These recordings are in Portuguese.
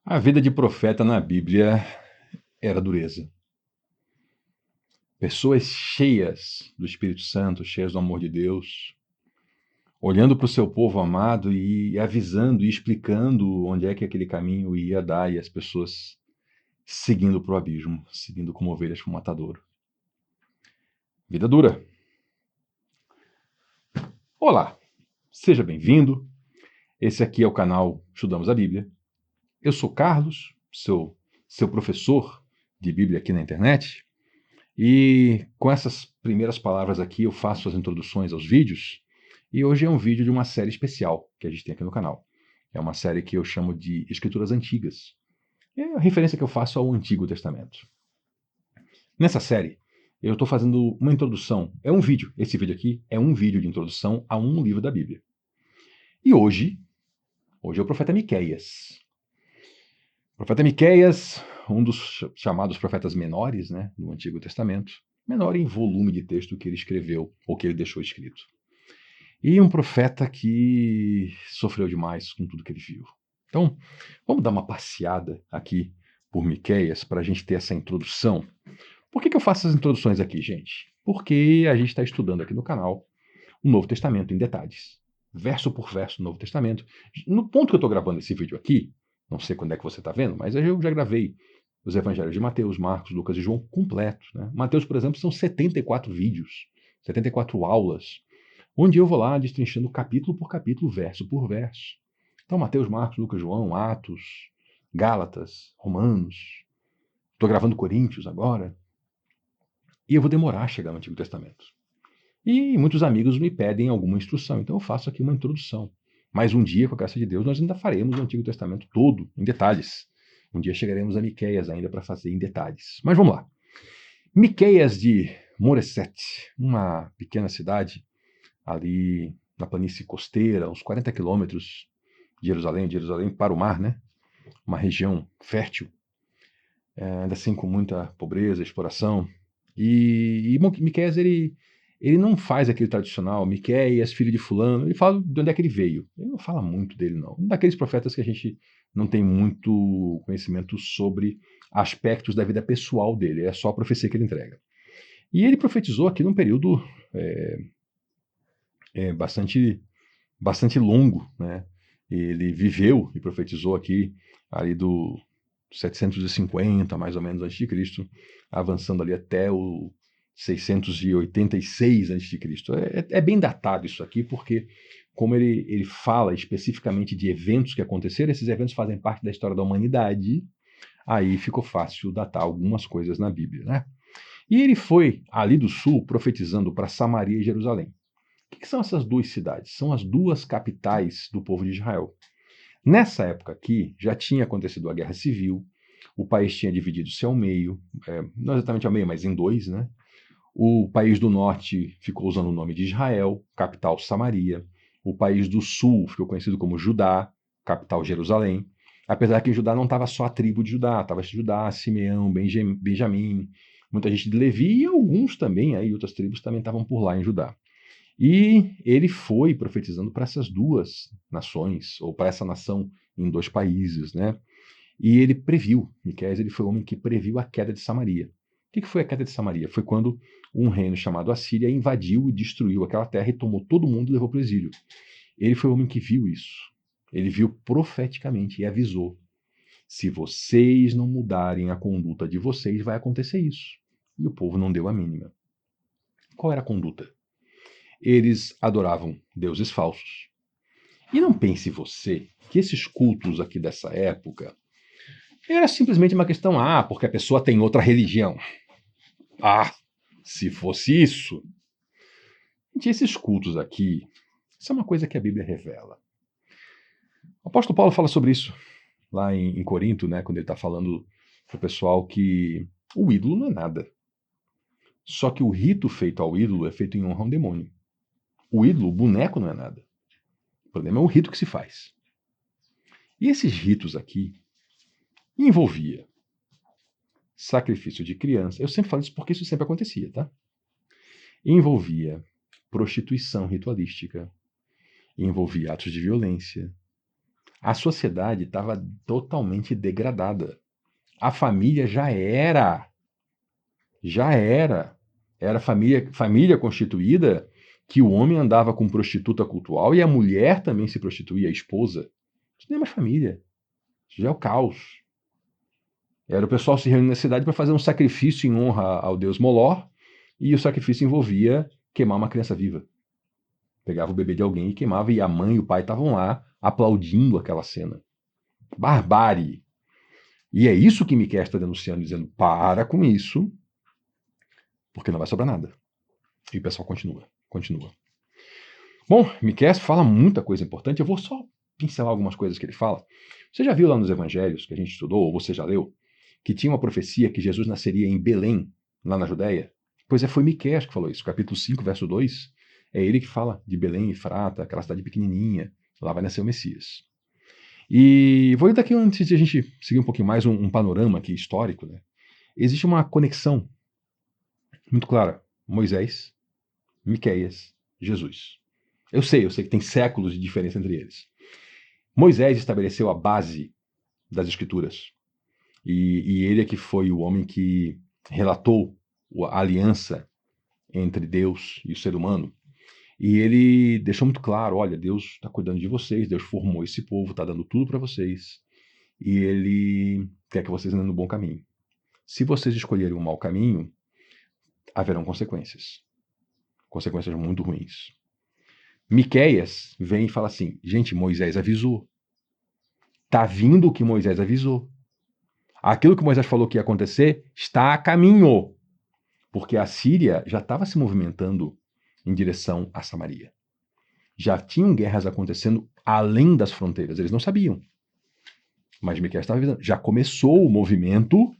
A vida de profeta na Bíblia era dureza. Pessoas cheias do Espírito Santo, cheias do amor de Deus, olhando para o seu povo amado e avisando e explicando onde é que aquele caminho ia dar, e as pessoas seguindo para o abismo, seguindo como ovelhas para o matadouro. Vida dura. Olá, seja bem-vindo. Esse aqui é o canal Estudamos a Bíblia. Eu sou Carlos, seu professor de Bíblia aqui na internet. E com essas primeiras palavras aqui eu faço as introduções aos vídeos, e hoje é um vídeo de uma série especial que a gente tem aqui no canal. É uma série que eu chamo de Escrituras Antigas. É a referência que eu faço ao Antigo Testamento. Nessa série, eu estou fazendo uma introdução, esse vídeo aqui é um vídeo de introdução a um livro da Bíblia. E hoje é o profeta Miqueias. O profeta Miqueias, um dos chamados profetas menores, né, do Antigo Testamento, menor em volume de texto que ele escreveu ou que ele deixou escrito. E um profeta que sofreu demais com tudo que ele viu. Então, vamos dar uma passeada aqui por Miqueias para a gente ter essa introdução. Por que eu faço essas introduções aqui, gente? Porque a gente está estudando aqui no canal o Novo Testamento em detalhes, verso por verso do Novo Testamento. No ponto que eu estou gravando esse vídeo aqui, não sei quando é que você está vendo, mas eu já gravei os evangelhos de Mateus, Marcos, Lucas e João completos. Né? Mateus, por exemplo, são 74 vídeos, 74 aulas, onde eu vou lá destrinchando capítulo por capítulo, verso por verso. Então, Mateus, Marcos, Lucas, João, Atos, Gálatas, Romanos. Estou gravando Coríntios agora. E eu vou demorar a chegar no Antigo Testamento. E muitos amigos me pedem alguma instrução, então eu faço aqui uma introdução. Mas um dia, com a graça de Deus, nós ainda faremos o Antigo Testamento todo, em detalhes. Um dia chegaremos a Miqueias ainda para fazer em detalhes. Mas vamos lá. Miqueias de Moresset, uma pequena cidade ali na planície costeira, uns 40 quilômetros de Jerusalém para o mar, né? Uma região fértil, ainda assim com muita pobreza, exploração. E Miqueias, ele não faz aquele tradicional, Miqueias, filho de fulano, ele fala de onde é que ele veio. Ele não fala muito dele, não. Um daqueles profetas que a gente não tem muito conhecimento sobre aspectos da vida pessoal dele, é só a profecia que ele entrega. E ele profetizou aqui num período bastante longo, né? Ele viveu e profetizou aqui ali do 750, mais ou menos, antes de Cristo, avançando ali até o 686 antes de Cristo. É bem datado isso aqui, porque como ele fala especificamente de eventos que aconteceram, esses eventos fazem parte da história da humanidade, aí ficou fácil datar algumas coisas na Bíblia, né? E ele foi ali do sul profetizando para Samaria e Jerusalém. O que são essas duas cidades? São as duas capitais do povo de Israel. Nessa época aqui, já tinha acontecido a Guerra Civil, o país tinha dividido-se ao meio, não exatamente ao meio, mas em dois, né? O país do norte ficou usando o nome de Israel, capital Samaria. O país do sul ficou conhecido como Judá, capital Jerusalém. Apesar que em Judá não estava só a tribo de Judá, estava Judá, Simeão, Benjamim, muita gente de Levi e alguns também, aí outras tribos também estavam por lá em Judá. E ele foi profetizando para essas duas nações, ou para essa nação em dois países, né? E ele previu, Miqueias, ele foi o homem que previu a queda de Samaria. O que foi a queda de Samaria? Foi quando um reino chamado Assíria invadiu e destruiu aquela terra e tomou todo mundo e levou para o exílio. Ele foi o homem que viu isso. Ele viu profeticamente e avisou: se vocês não mudarem a conduta de vocês, vai acontecer isso. E o povo não deu a mínima. Qual era a conduta? Eles adoravam deuses falsos. E não pense você que esses cultos aqui dessa época era simplesmente uma questão, porque a pessoa tem outra religião. Se fosse isso. Gente, esses cultos aqui, isso é uma coisa que a Bíblia revela. O apóstolo Paulo fala sobre isso lá em Corinto, né, quando ele está falando para o pessoal que o ídolo não é nada. Só que o rito feito ao ídolo é feito em honra a um demônio. O ídolo, o boneco, não é nada. O problema é o rito que se faz. E esses ritos aqui envolvia sacrifício de criança. Eu sempre falo isso porque isso sempre acontecia, tá? Envolvia prostituição ritualística, envolvia atos de violência, A sociedade estava totalmente degradada. A família era família constituída, que o homem andava com prostituta cultual e a mulher também se prostituía, a esposa. Isso não é mais família. Isso já é o caos. Era o pessoal se reunindo na cidade para fazer um sacrifício em honra ao deus Molor, e o sacrifício envolvia queimar uma criança viva. Pegava o bebê de alguém e queimava, e a mãe e o pai estavam lá aplaudindo aquela cena. Barbárie. E é isso que Miqueias está denunciando, dizendo: para com isso, porque não vai sobrar nada. E o pessoal continua. Bom, Miqueias fala muita coisa importante, eu vou só pincelar algumas coisas que ele fala. Você já viu lá nos evangelhos que a gente estudou, ou você já leu, que tinha uma profecia que Jesus nasceria em Belém, lá na Judéia? Pois foi Miqueias que falou isso, capítulo 5, verso 2. É ele que fala de Belém e Efrata, aquela cidade pequenininha, lá vai nascer o Messias. E vou daqui, antes de a gente seguir um pouquinho mais, um panorama aqui histórico, né? Existe uma conexão muito clara: Moisés, Miqueias, Jesus. Eu sei que tem séculos de diferença entre eles. Moisés estabeleceu a base das escrituras. E ele é que foi o homem que relatou a aliança entre Deus e o ser humano. E ele deixou muito claro: olha, Deus está cuidando de vocês, Deus formou esse povo, está dando tudo para vocês. E ele quer que vocês andem no bom caminho. Se vocês escolherem um mau caminho, haverão consequências. Consequências muito ruins. Miqueias vem e fala assim: gente, Moisés avisou. Está vindo o que Moisés avisou. Aquilo que Moisés falou que ia acontecer está a caminho. Porque a Síria já estava se movimentando em direção a Samaria. Já tinham guerras acontecendo além das fronteiras. Eles não sabiam. Mas Miqueias estava avisando. Já começou o movimento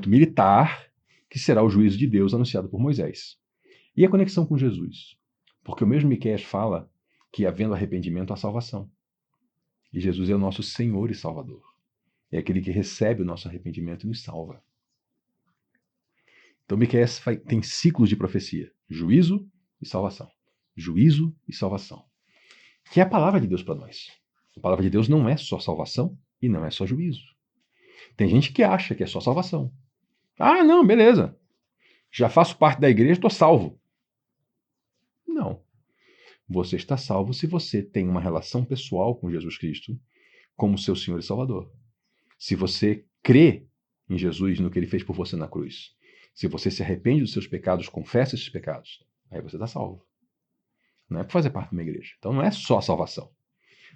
militar, que será o juízo de Deus anunciado por Moisés. E a conexão com Jesus? Porque o mesmo Miqueias fala que, havendo arrependimento, há salvação. E Jesus é o nosso Senhor e Salvador. É aquele que recebe o nosso arrependimento e nos salva. Então Miqueias tem ciclos de profecia: juízo e salvação. Juízo e salvação. Que é a palavra de Deus para nós. A palavra de Deus não é só salvação e não é só juízo. Tem gente que acha que é só salvação. Ah, não, beleza. Já faço parte da igreja, estou salvo. Não. Você está salvo se você tem uma relação pessoal com Jesus Cristo como seu Senhor e Salvador. Se você crê em Jesus, no que ele fez por você na cruz. Se você se arrepende dos seus pecados, confessa esses pecados, aí você está salvo. Não é para fazer parte de uma igreja. Então não é só salvação.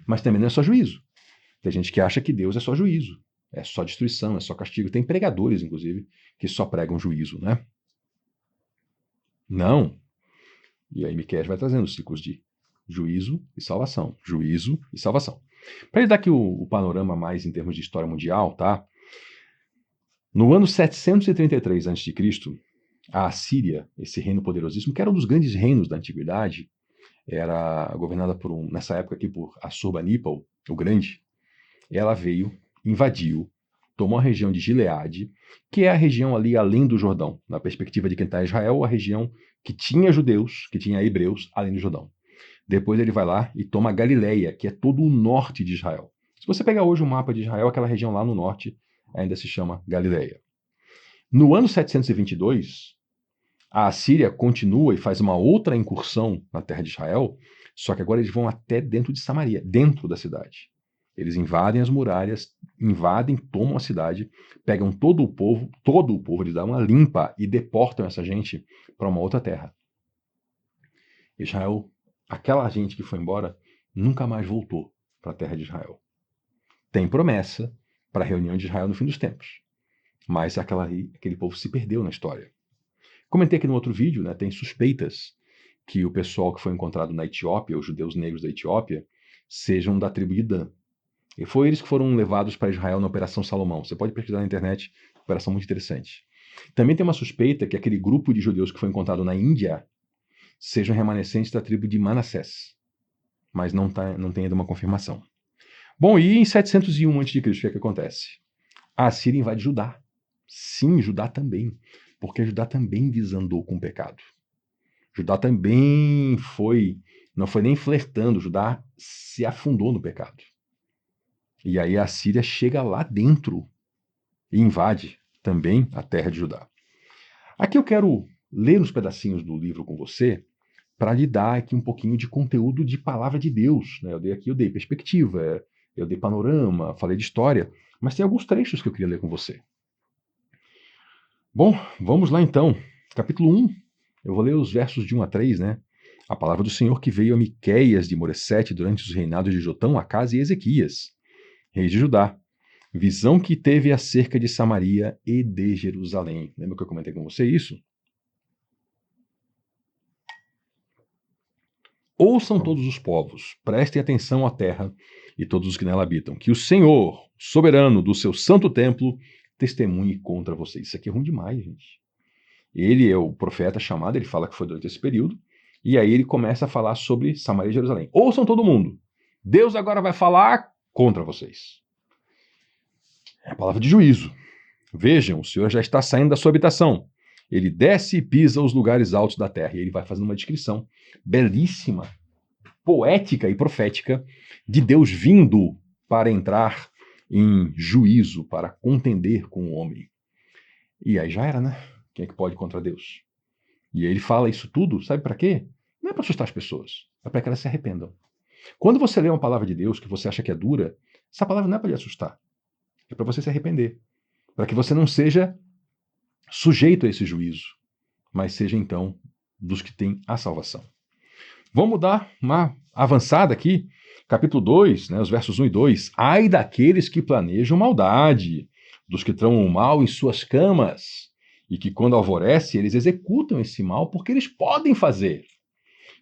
Mas também não é só juízo. Tem gente que acha que Deus é só juízo. É só destruição, é só castigo. Tem pregadores, inclusive, que só pregam juízo, né? Não. E aí Miqueias vai trazendo os ciclos de juízo e salvação. Juízo e salvação. Para ele dar aqui o panorama mais em termos de história mundial, tá? No ano 733 a.C., a Assíria, esse reino poderosíssimo, que era um dos grandes reinos da antiguidade, era governada nessa época aqui por Assurbanipal, o Grande. Ela veio, invadiu, tomou a região de Gileade, que é a região ali além do Jordão, na perspectiva de quem está em Israel, a região que tinha judeus, que tinha hebreus além do Jordão. Depois ele vai lá e toma Galileia, que é todo o norte de Israel. Se você pegar hoje um mapa de Israel, aquela região lá no norte ainda se chama Galileia. No ano 722, a Assíria continua e faz uma outra incursão na terra de Israel, só que agora eles vão até dentro de Samaria, dentro da cidade. Eles invadem as muralhas, tomam a cidade, pegam todo o povo, eles dão uma limpa e deportam essa gente para uma outra terra. Israel, aquela gente que foi embora, nunca mais voltou para a terra de Israel. Tem promessa para a reunião de Israel no fim dos tempos, mas aquele povo se perdeu na história. Comentei aqui no outro vídeo, né, tem suspeitas que o pessoal que foi encontrado na Etiópia, os judeus negros da Etiópia, sejam da tribo de Dan. E foi eles que foram levados para Israel na Operação Salomão. Você pode pesquisar na internet, operação muito interessante. Também tem uma suspeita que aquele grupo de judeus que foi encontrado na Índia sejam remanescentes da tribo de Manassés. Mas não tem ainda uma confirmação. Bom, e em 701 a.C., o que é que acontece? A Assíria invade Judá. Sim, Judá também. Porque Judá também desandou com o pecado. Judá também não foi nem flertando, Judá se afundou no pecado. E aí a Síria chega lá dentro e invade também a terra de Judá. Aqui eu quero ler uns pedacinhos do livro com você para lhe dar aqui um pouquinho de conteúdo de palavra de Deus, né? Eu dei perspectiva, eu dei panorama, falei de história, mas tem alguns trechos que eu queria ler com você. Bom, vamos lá então. Capítulo 1, eu vou ler os versos de 1 a 3, né? A palavra do Senhor que veio a Miqueias de Moresete durante os reinados de Jotão, Acás e Ezequias, reis de Judá. Visão que teve acerca de Samaria e de Jerusalém. Lembra que eu comentei com você isso? Ouçam todos os povos, prestem atenção à terra e todos os que nela habitam, que o Senhor, soberano do seu santo templo, testemunhe contra vocês. Isso aqui é ruim demais, gente. Ele é o profeta chamado, ele fala que foi durante esse período, e aí ele começa a falar sobre Samaria e Jerusalém. Ouçam todo mundo. Deus agora vai falar contra vocês. É a palavra de juízo. Vejam, o Senhor já está saindo da sua habitação. Ele desce e pisa os lugares altos da terra. E ele vai fazendo uma descrição belíssima, poética e profética de Deus vindo para entrar em juízo, para contender com o homem. E aí já era, né? Quem é que pode contra Deus? E ele fala isso tudo, sabe para quê? Não é para assustar as pessoas, é para que elas se arrependam. Quando você lê uma palavra de Deus que você acha que é dura, essa palavra não é para lhe assustar. É para você se arrepender. Para que você não seja sujeito a esse juízo, mas seja então dos que têm a salvação. Vamos dar uma avançada aqui. Capítulo 2, né, os versos 1 e 2. Ai daqueles que planejam maldade, dos que tramam o mal em suas camas, e que quando alvorece eles executam esse mal porque eles podem fazer.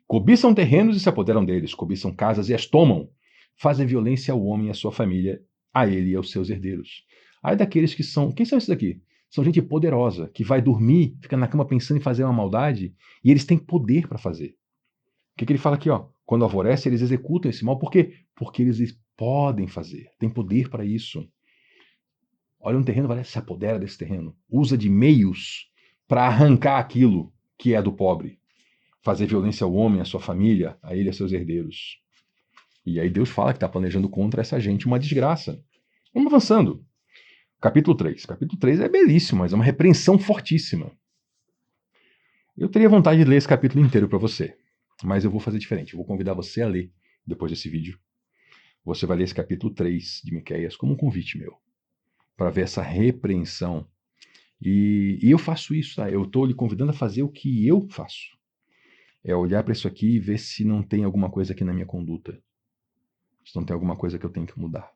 Cobiçam terrenos e se apoderam deles, cobiçam casas e as tomam. Fazem violência ao homem e à sua família, a ele e aos seus herdeiros. Ai daqueles que são... Quem são esses daqui? São gente poderosa, que vai dormir, fica na cama pensando em fazer uma maldade, e eles têm poder para fazer. O que ele fala aqui? Ó? Quando alvorece, eles executam esse mal. Por quê? Porque eles podem fazer, têm poder para isso. Olha um terreno, se apodera desse terreno. Usa de meios para arrancar aquilo que é do pobre. Fazer violência ao homem, à sua família, a ele e a seus herdeiros. E aí Deus fala que está planejando contra essa gente uma desgraça. Vamos avançando. Capítulo 3. Capítulo 3 é belíssimo, mas é uma repreensão fortíssima. Eu teria vontade de ler esse capítulo inteiro para você, mas eu vou fazer diferente. Eu vou convidar você a ler, depois desse vídeo. Você vai ler esse capítulo 3 de Miqueias como um convite meu, para ver essa repreensão. E eu faço isso, tá? Eu estou lhe convidando a fazer o que eu faço. É olhar para isso aqui e ver se não tem alguma coisa aqui na minha conduta. Se não tem alguma coisa que eu tenho que mudar.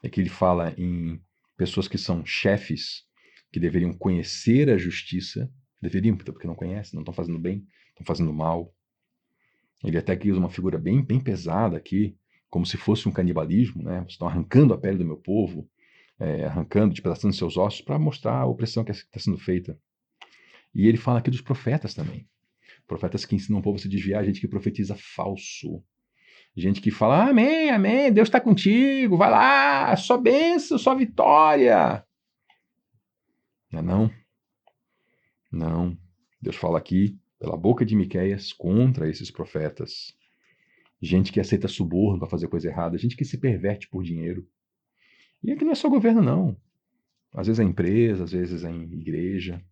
É que ele fala em pessoas que são chefes, que deveriam conhecer a justiça. Deveriam, porque não conhecem, não estão fazendo bem, estão fazendo mal. Ele até que usa uma figura bem pesada aqui, como se fosse um canibalismo, né? Vocês estão arrancando a pele do meu povo, arrancando, despedaçando seus ossos, para mostrar a opressão que está sendo feita. E ele fala aqui dos profetas também. Profetas que ensinam o povo a se desviar, gente que profetiza falso. Gente que fala, amém, amém, Deus está contigo, vai lá, só bênção, só vitória. Não. Não. Deus fala aqui, pela boca de Miqueias, contra esses profetas. Gente que aceita suborno para fazer coisa errada, gente que se perverte por dinheiro. E aqui não é só governo, não. Às vezes é empresa, às vezes é em igreja.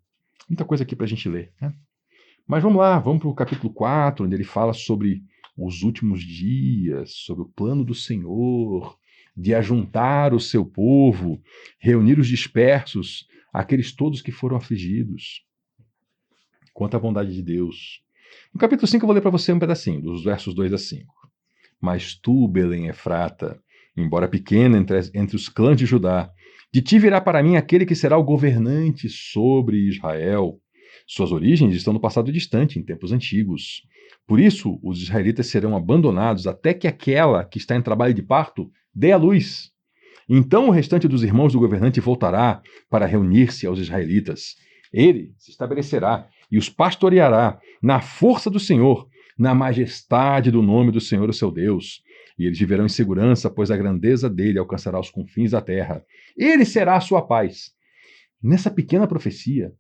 Muita coisa aqui para a gente ler, né? Mas vamos lá, vamos para o capítulo 4, onde ele fala sobre os últimos dias, sobre o plano do Senhor, de ajuntar o seu povo, reunir os dispersos, aqueles todos que foram afligidos. Quanto à bondade de Deus. No capítulo 5 eu vou ler para você um pedacinho, dos versos 2 a 5. Mas tu, Belém Efrata, embora pequena entre os clãs de Judá, de ti virá para mim aquele que será o governante sobre Israel. Suas origens estão no passado distante, em tempos antigos. Por isso, os israelitas serão abandonados até que aquela que está em trabalho de parto dê à luz. Então o restante dos irmãos do governante voltará para reunir-se aos israelitas. Ele se estabelecerá e os pastoreará na força do Senhor, na majestade do nome do Senhor, o seu Deus. E eles viverão em segurança, pois a grandeza dele alcançará os confins da terra. Ele será a sua paz. Nessa pequena profecia,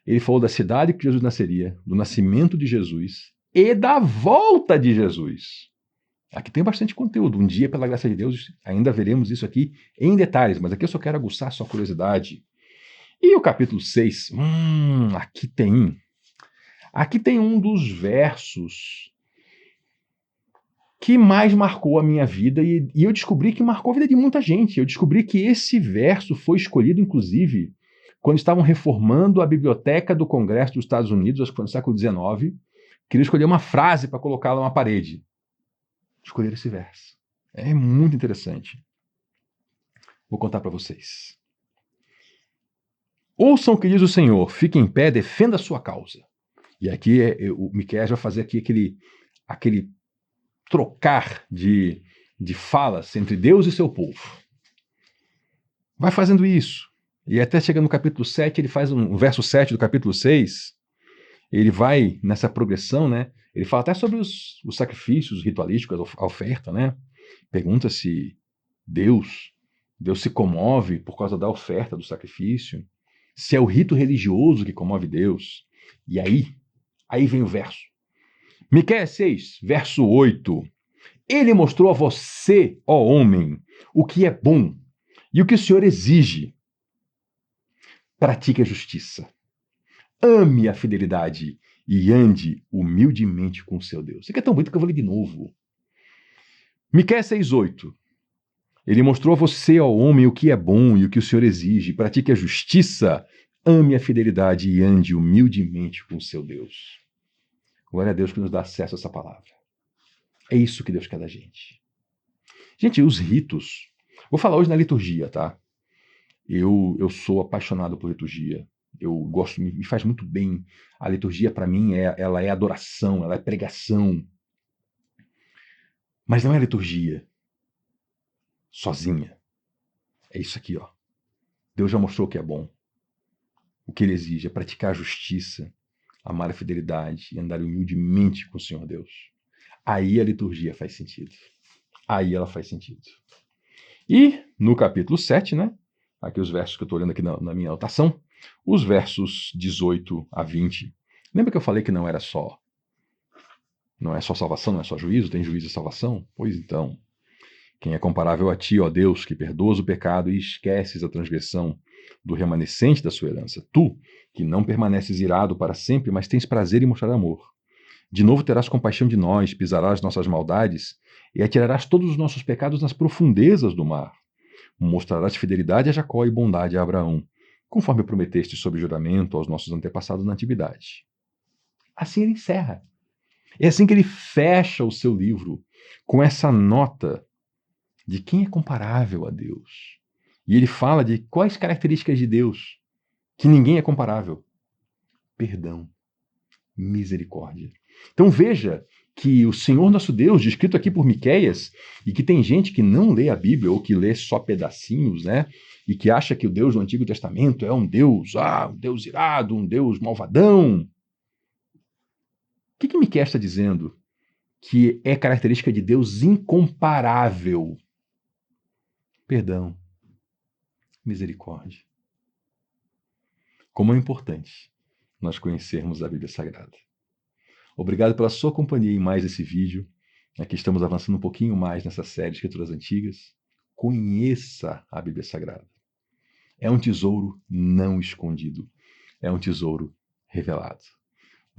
ele falou da cidade que Jesus nasceria, do nascimento de Jesus e da volta de Jesus. Aqui tem bastante conteúdo. Um dia, pela graça de Deus, ainda veremos isso aqui em detalhes, mas aqui eu só quero aguçar sua curiosidade. E o capítulo 6, aqui tem um dos versos que mais marcou a minha vida e eu descobri que marcou a vida de muita gente. Eu descobri que esse verso foi escolhido, inclusive, quando estavam reformando a biblioteca do Congresso dos Estados Unidos, acho que foi no século XIX, queria escolher uma frase para colocá-la na parede. Escolher esse verso. É muito interessante. Vou contar para vocês. Ouçam o que diz o Senhor, fique em pé, defenda a sua causa. E aqui o Miqueias vai fazer aqui aquele trocar de falas entre Deus e seu povo. Vai fazendo isso. E até chega no capítulo 7, ele faz um verso 7 do capítulo 6, ele vai nessa progressão, né? Ele fala até sobre os sacrifícios ritualísticos, a oferta, né? Pergunta se Deus se comove por causa da oferta, do sacrifício, se é o rito religioso que comove Deus. E aí vem o verso. Miqueias 6, verso 8. Ele mostrou a você, ó homem, o que é bom e o que o Senhor exige. Pratique a justiça. Ame a fidelidade e ande humildemente com o seu Deus. Isso aqui é tão bonito que eu vou ler de novo. Miqueias 6,8. Ele mostrou a você, ó homem, o que é bom e o que o Senhor exige. Pratique a justiça, ame a fidelidade e ande humildemente com o seu Deus. Glória a Deus que nos dá acesso a essa palavra. É isso que Deus quer da gente. Gente, os ritos. Vou falar hoje na liturgia, tá? Eu sou apaixonado por liturgia. Eu gosto, me faz muito bem. A liturgia, para mim, ela é adoração, ela é pregação. Mas não é liturgia sozinha. É isso aqui, ó. Deus já mostrou o que é bom. O que ele exige é praticar a justiça, amar a fidelidade e andar humildemente com o Senhor Deus. Aí a liturgia faz sentido. Aí ela faz sentido. E no capítulo 7, né? Aqui os versos que eu estou olhando aqui na minha anotação, os versos 18 a 20. Lembra que eu falei que não é só salvação, não é só juízo, tem juízo e salvação? Pois então, quem é comparável a ti, ó Deus, que perdoas o pecado e esqueces a transgressão do remanescente da sua herança? Tu, que não permaneces irado para sempre, mas tens prazer em mostrar amor. De novo terás compaixão de nós, pisarás nossas maldades e atirarás todos os nossos pecados nas profundezas do mar. Mostrarás fidelidade a Jacó e bondade a Abraão, conforme prometeste sob juramento aos nossos antepassados na antiguidade. Assim ele encerra. É assim que ele fecha o seu livro, com essa nota de quem é comparável a Deus. E ele fala de quais características de Deus que ninguém é comparável. Perdão, misericórdia. Então veja que o Senhor nosso Deus, descrito aqui por Miqueias, e que tem gente que não lê a Bíblia ou que lê só pedacinhos, né? E que acha que o Deus do Antigo Testamento é um Deus irado, um Deus malvadão. O que Miqueias está dizendo? Que é característica de Deus incomparável. Perdão, misericórdia. Como é importante nós conhecermos a Bíblia Sagrada. Obrigado pela sua companhia em mais esse vídeo. Aqui estamos avançando um pouquinho mais nessa série de Escrituras Antigas. Conheça a Bíblia Sagrada. É um tesouro não escondido. É um tesouro revelado.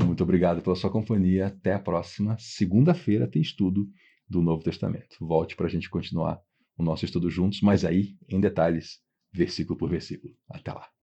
Muito obrigado pela sua companhia. Até a próxima segunda-feira tem estudo do Novo Testamento. Volte para a gente continuar o nosso estudo juntos, mas aí, em detalhes, versículo por versículo. Até lá.